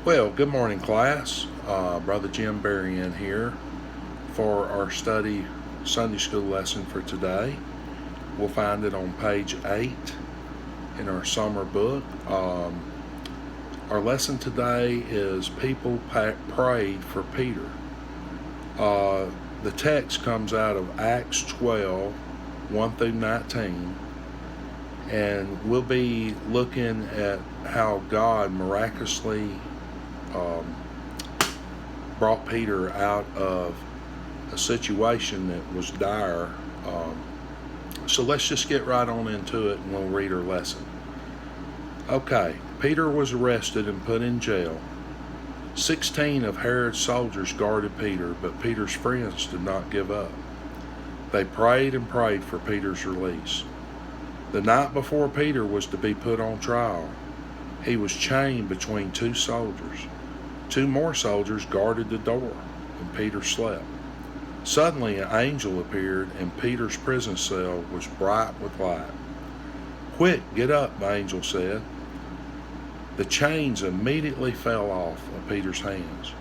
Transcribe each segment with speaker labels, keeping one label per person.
Speaker 1: Well, good morning, class. Brother Jim Berrien here for our study Sunday school lesson for today. We'll find it on page 8 in our summer book. Our lesson today is People Prayed for Peter. The text comes out of Acts 12, 1 through 19, and we'll be looking at how God miraculously brought Peter out of a situation that was dire. So let's just get right on into it and we'll read our lesson. Okay, Peter was arrested and put in jail. 16 of Herod's soldiers guarded Peter, but Peter's friends did not give up. They prayed and prayed for Peter's release. The night before Peter was to be put on trial, he was chained between two soldiers. Two more soldiers guarded the door, and Peter slept. Suddenly an angel appeared, and Peter's prison cell was bright with light. "Quick, get up," the angel said. The chains immediately fell off of Peter's hands.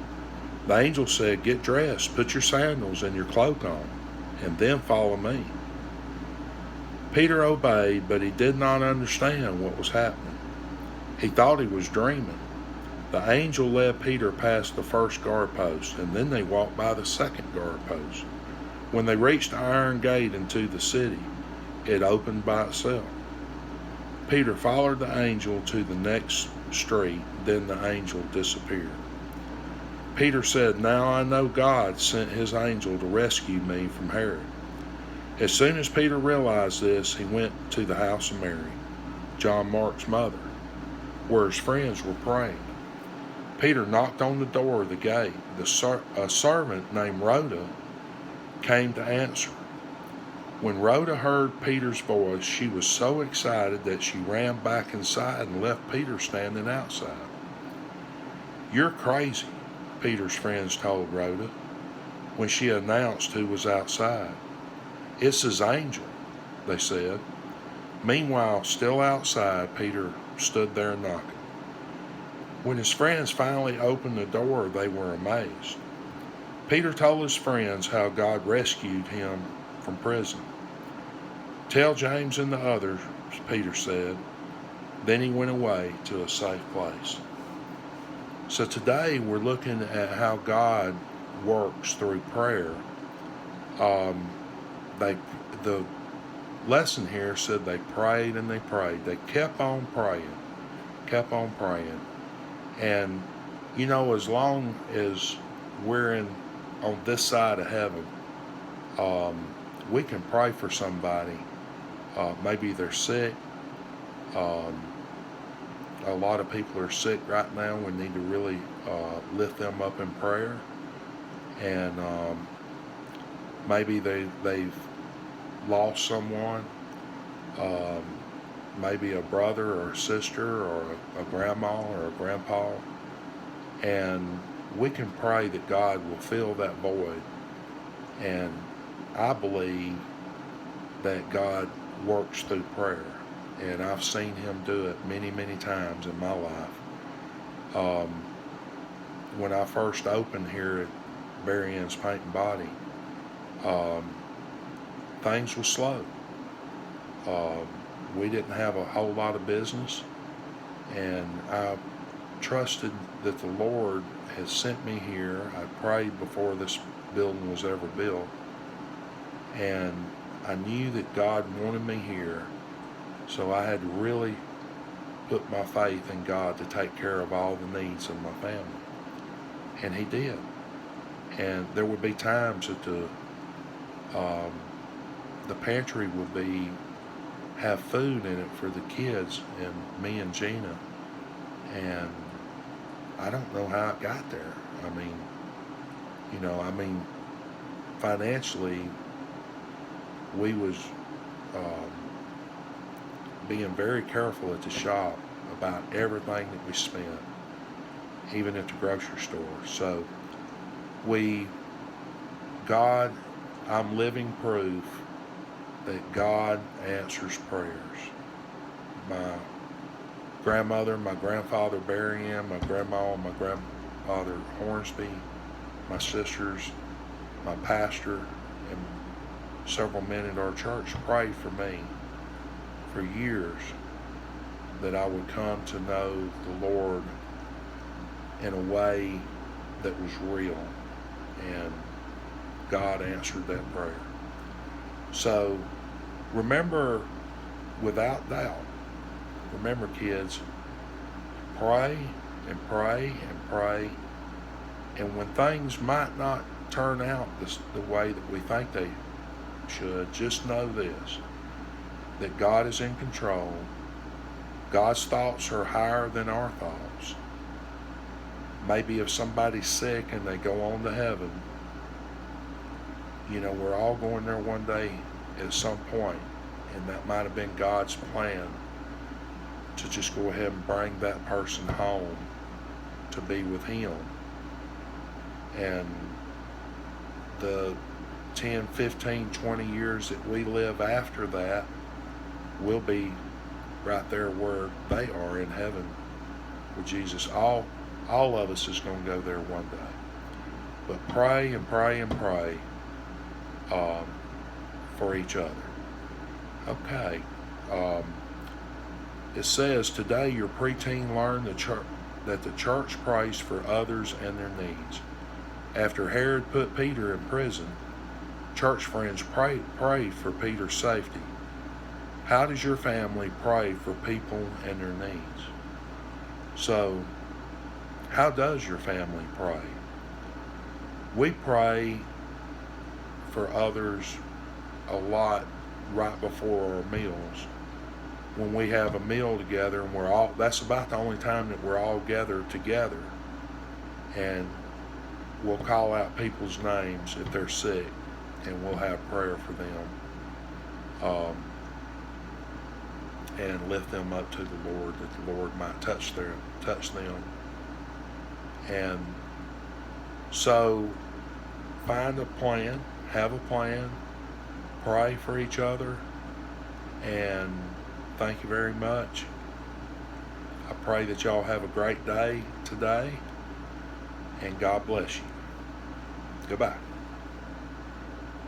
Speaker 1: The angel said, "Get dressed, put your sandals and your cloak on, and then follow me." Peter obeyed, but he did not understand what was happening. He thought he was dreaming. The angel led Peter past the first guard post, and then they walked by the second guard post. When they reached the iron gate into the city, it opened by itself. Peter followed the angel to the next street, then the angel disappeared. Peter said, "Now I know God sent his angel to rescue me from Herod." As soon as Peter realized this, he went to the house of Mary, John Mark's mother, where his friends were praying. Peter knocked on the door of the gate. A servant named Rhoda came to answer. When Rhoda heard Peter's voice, she was so excited that she ran back inside and left Peter standing outside. "You're crazy," Peter's friends told Rhoda when she announced who was outside. "It's his angel," they said. Meanwhile, still outside, Peter stood there knocking. When his friends finally opened the door, they were amazed. Peter told his friends how God rescued him from prison. "Tell James and the others," Peter said. Then he went away to a safe place. So today we're looking at how God works through prayer. The lesson here said they prayed and they prayed. They kept on praying. And, as long as we're on this side of heaven, we can pray for somebody. Maybe they're sick. A lot of people are sick right now. We need to really lift them up in prayer. And maybe they've lost someone. Maybe a brother or a sister or a grandma or a grandpa. And we can pray that God will fill that void. And I believe that God works through prayer. And I've seen him do it many, many times in my life. When I first opened here at Berrien's Paint and Body, things were slow. We didn't have a whole lot of business, and I trusted that the Lord had sent me here. I prayed before this building was ever built, and I knew that God wanted me here, so I had to really put my faith in God to take care of all the needs of my family, and he did. And there would be times that the pantry would have food in it for the kids and me and Gina, and I don't know how it got there. Financially, we was being very careful at the shop about everything that we spent, even at the grocery store. So I'm living proof that God answers prayers. My grandmother, my grandfather Barry Ann, my grandma, my grandfather Hornsby, my sisters, my pastor, and several men in our church prayed for me for years that I would come to know the Lord in a way that was real, and God answered that prayer. So remember, without doubt, remember, kids, pray and pray and pray, and when things might not turn out the way that we think they should, just know this, that God is in control. God's thoughts are higher than our thoughts. Maybe if somebody's sick and they go on to heaven, you know, we're all going there one day at some point, and that might have been God's plan to just go ahead and bring that person home to be with Him. And the 10, 15, 20 years that we live after that, we'll be right there where they are in heaven with Jesus. All of us is going to go there one day. But pray and pray and pray for each other. Okay. It says, today your preteen learned that the church prays for others and their needs. After Herod put Peter in prison, church friends prayed for Peter's safety. How does your family pray for people and their needs? So, how does your family pray? We pray for others a lot right before our meals. When we have a meal together, and that's about the only time that we're all gathered together. And we'll call out people's names if they're sick, and we'll have prayer for them. And lift them up to the Lord, that the Lord might touch them. And so find a plan, have a plan, pray for each other, and thank you very much. I pray that y'all have a great day today, and God bless you. Goodbye.